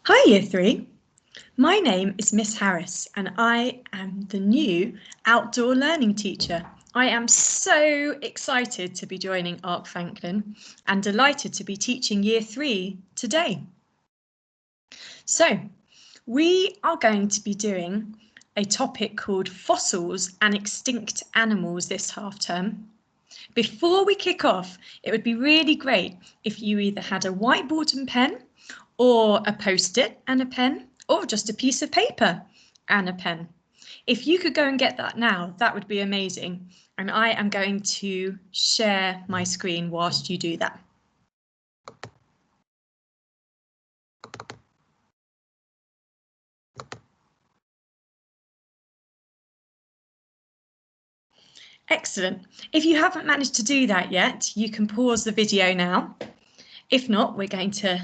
Hi Year 3, my name is Miss Harris and I am the new outdoor learning teacher. I am so excited to be joining Ark Franklin and delighted to be teaching Year 3 today. So we are going to be doing a topic called fossils and extinct animals this half term. Before we kick off, it would be really great if you either had a whiteboard and pen or a post-it and a pen, or just a piece of paper and a pen. If you could go and get that now, that would be amazing. And I am going to share my screen whilst you do that. Excellent. If you haven't managed to do that yet, you can pause the video now. If not, we're going to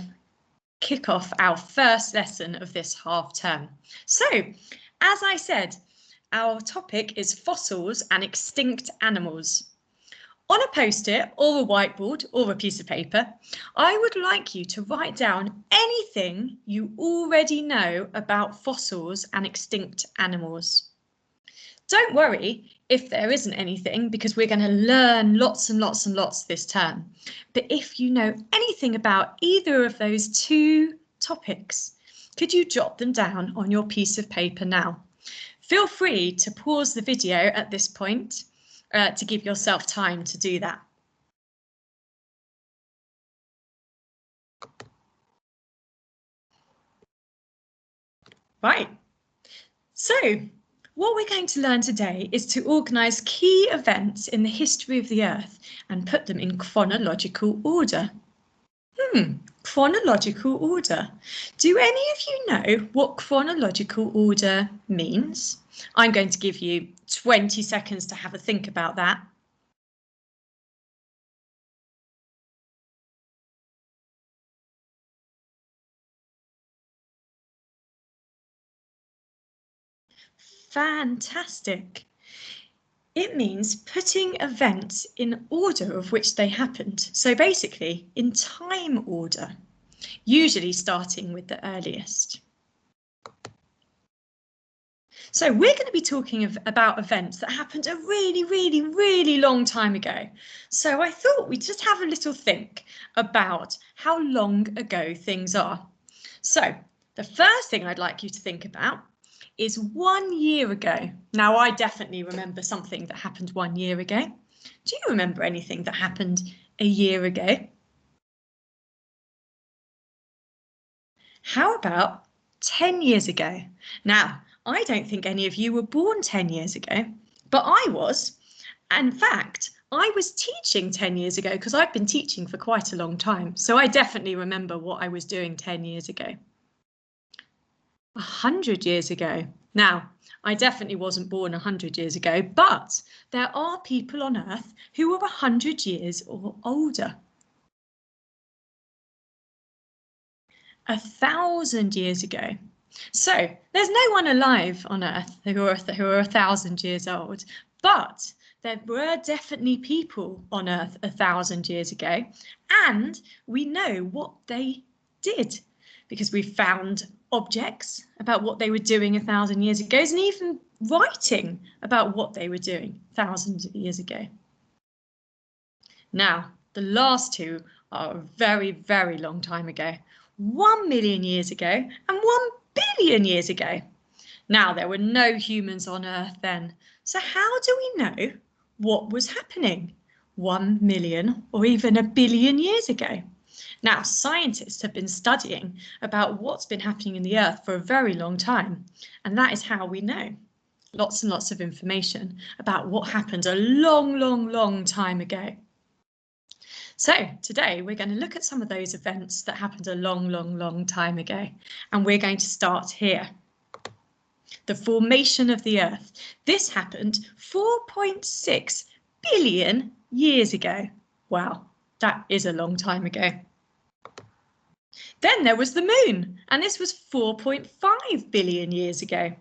kick off our first lesson of this half term. So, as I said, our topic is fossils and extinct animals. On a post-it or a whiteboard or a piece of paper, I would like you to write down anything you already know about fossils and extinct animals. Don't worry if there isn't anything, because we're going to learn lots and lots and lots this term. But if you know anything about either of those two topics, could you jot them down on your piece of paper now? Feel free to pause the video at this point to give yourself time to do that. Right, so what we're going to learn today is to organise key events in the history of the Earth and put them in chronological order. Chronological order. Do any of you know what chronological order means? I'm going to give you 20 seconds to have a think about that. Fantastic. It means putting events in order of which they happened. So basically in time order, usually starting with the earliest. So we're going to be talking about events that happened a really long time ago. So I thought we'd just have a little think about how long ago things are. So the first thing I'd like you to think about is 1 year ago. Now, I definitely remember something that happened 1 year ago. Do you remember anything that happened a year ago? How about 10 years ago? Now, I don't think any of you were born 10 years ago, but I was. In fact, I was teaching 10 years ago because I've been teaching for quite a long time. So I definitely remember what I was doing 10 years ago. 100 years ago. Now, I definitely wasn't born 100 years ago, but there are people on Earth who are 100 years or older. 1,000 years ago. So there's no one alive on Earth who are 1,000 years old, but there were definitely people on Earth 1,000 years ago, and we know what they did because we found objects about what they were doing 1,000 years ago, and even writing about what they were doing 1,000 years ago. Now, the last two are a very long time ago. 1 million years ago and 1 billion years ago. Now, there were no humans on Earth then, so how do we know what was happening 1 million or even a billion years ago? Now, scientists have been studying about what's been happening in the Earth for a very long time, and that is how we know. Lots and lots of information about what happened a long time ago. So today we're going to look at some of those events that happened a long time ago, and we're going to start here. The formation of the Earth. This happened 4.6 billion years ago. Wow, that is a long time ago. Then there was the moon, and this was 4.5 billion years ago.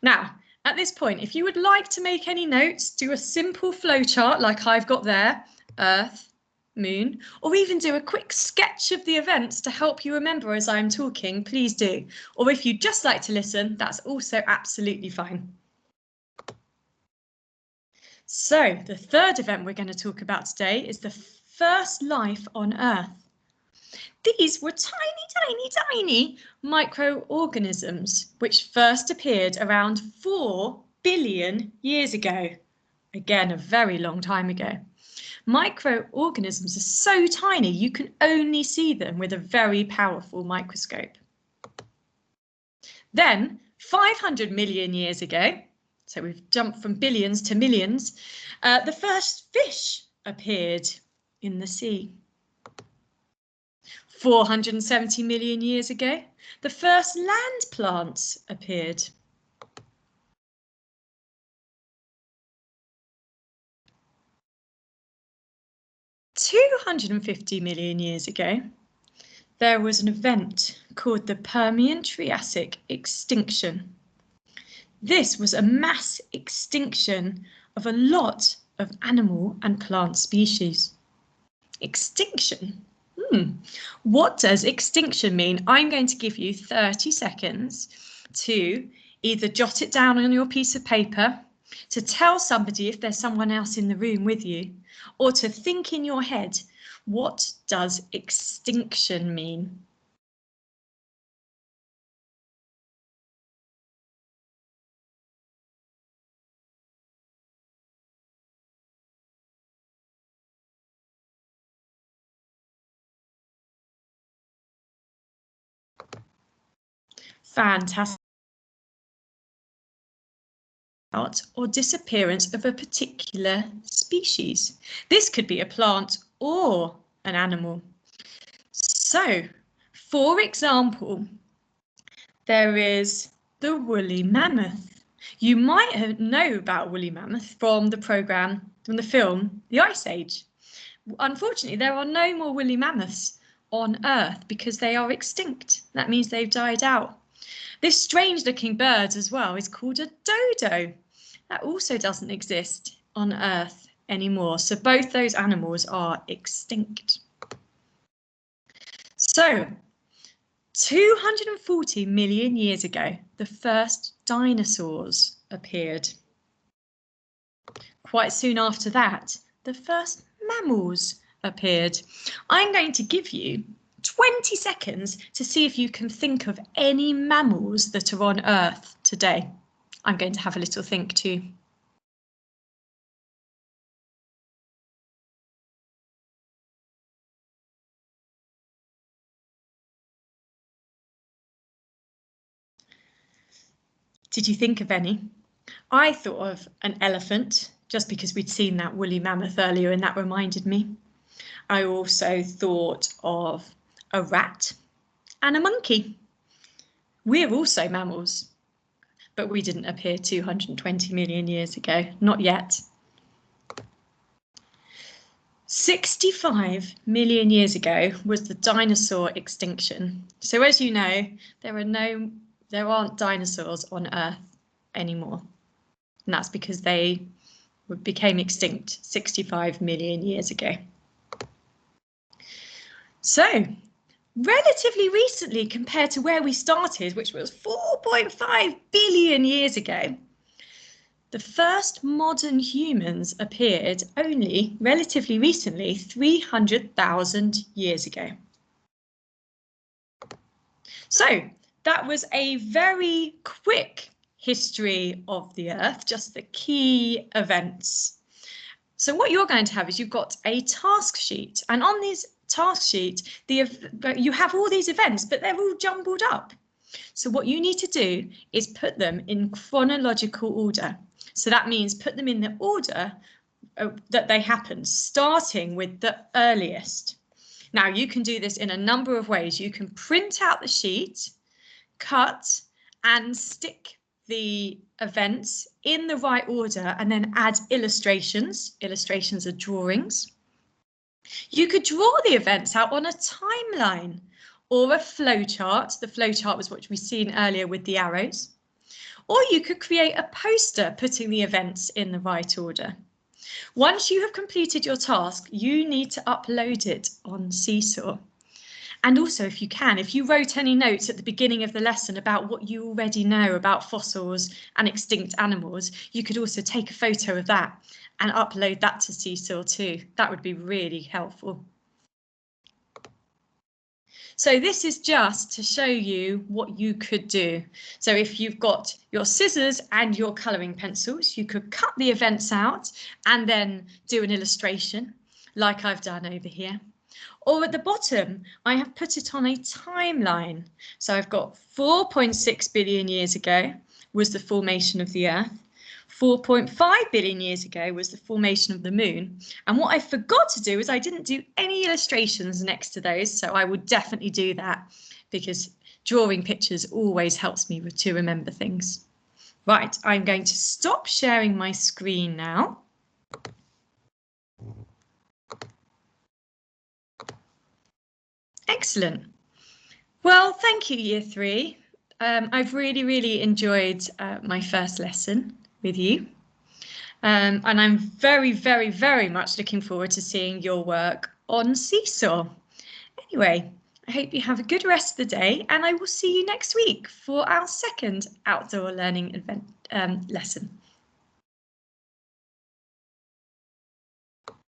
Now, at this point, if you would like to make any notes, do a simple flowchart like I've got there. Earth, moon, or even do a quick sketch of the events to help you remember as I'm talking, please do. Or if you'd just like to listen, that's also absolutely fine. So the third event we're going to talk about today is the first life on Earth. These were tiny microorganisms which first appeared around 4 billion years ago. Again, a very long time ago. Microorganisms are so tiny you can only see them with a very powerful microscope. Then, 500 million years ago, so we've jumped from billions to millions, the first fish appeared in the sea. 470 million years ago, the first land plants appeared. 250 million years ago, there was an event called the Permian-Triassic extinction. This was a mass extinction of a lot of animal and plant species. Extinction. What does extinction mean? I'm going to give you 30 seconds to either jot it down on your piece of paper, to tell somebody if there's someone else in the room with you, or to think in your head, what does extinction mean? Fantastic. Or disappearance of a particular species. This could be a plant or an animal. So, for example, there is the woolly mammoth. You might know about woolly mammoth from the film, The Ice Age. Unfortunately, there are no more woolly mammoths on Earth because they are extinct. That means they've died out. This strange looking bird as well is called a dodo. That also doesn't exist on Earth anymore. So both those animals are extinct. So 240 million years ago, the first dinosaurs appeared. Quite soon after that, the first mammals appeared. I'm going to give you 20 seconds to see if you can think of any mammals that are on Earth today. I'm going to have a little think too. Did you think of any? I thought of an elephant, just because we'd seen that woolly mammoth earlier and that reminded me. I also thought of a rat and a monkey. We're also mammals, but we didn't appear 220 million years ago, not yet. 65 million years ago was the dinosaur extinction. So as you know, there aren't dinosaurs on Earth anymore. And that's because they became extinct 65 million years ago. So, relatively recently compared to where we started, which was 4.5 billion years ago, the first modern humans appeared only relatively recently, 300,000 years ago. So that was a very quick history of the Earth, just the key events. So what you're going to have is you've got a task sheet, and on this task sheet, you have all these events, but they're all jumbled up. So what you need to do is put them in chronological order. So that means put them in the order that they happened, starting with the earliest. Now you can do this in a number of ways. You can print out the sheet, cut and stick the events in the right order and then add illustrations. Illustrations are drawings. You could draw the events out on a timeline or a flowchart. The flowchart was what we've seen earlier with the arrows. Or you could create a poster putting the events in the right order. Once you have completed your task, you need to upload it on Seesaw. And also, if you can, if you wrote any notes at the beginning of the lesson about what you already know about fossils and extinct animals, you could also take a photo of that and upload that to Seesaw too. That would be really helpful. So this is just to show you what you could do. So if you've got your scissors and your colouring pencils, you could cut the events out and then do an illustration like I've done over here. Or at the bottom, I have put it on a timeline. So I've got 4.6 billion years ago was the formation of the Earth. 4.5 billion years ago was the formation of the moon. And what I forgot to do is I didn't do any illustrations next to those. So I would definitely do that because drawing pictures always helps me to remember things. Right, I'm going to stop sharing my screen now. Excellent. Well, thank you, Year 3. I've really enjoyed my first lesson with you. And I'm very much looking forward to seeing your work on Seesaw. Anyway, I hope you have a good rest of the day, and I will see you next week for our second outdoor learning event lesson.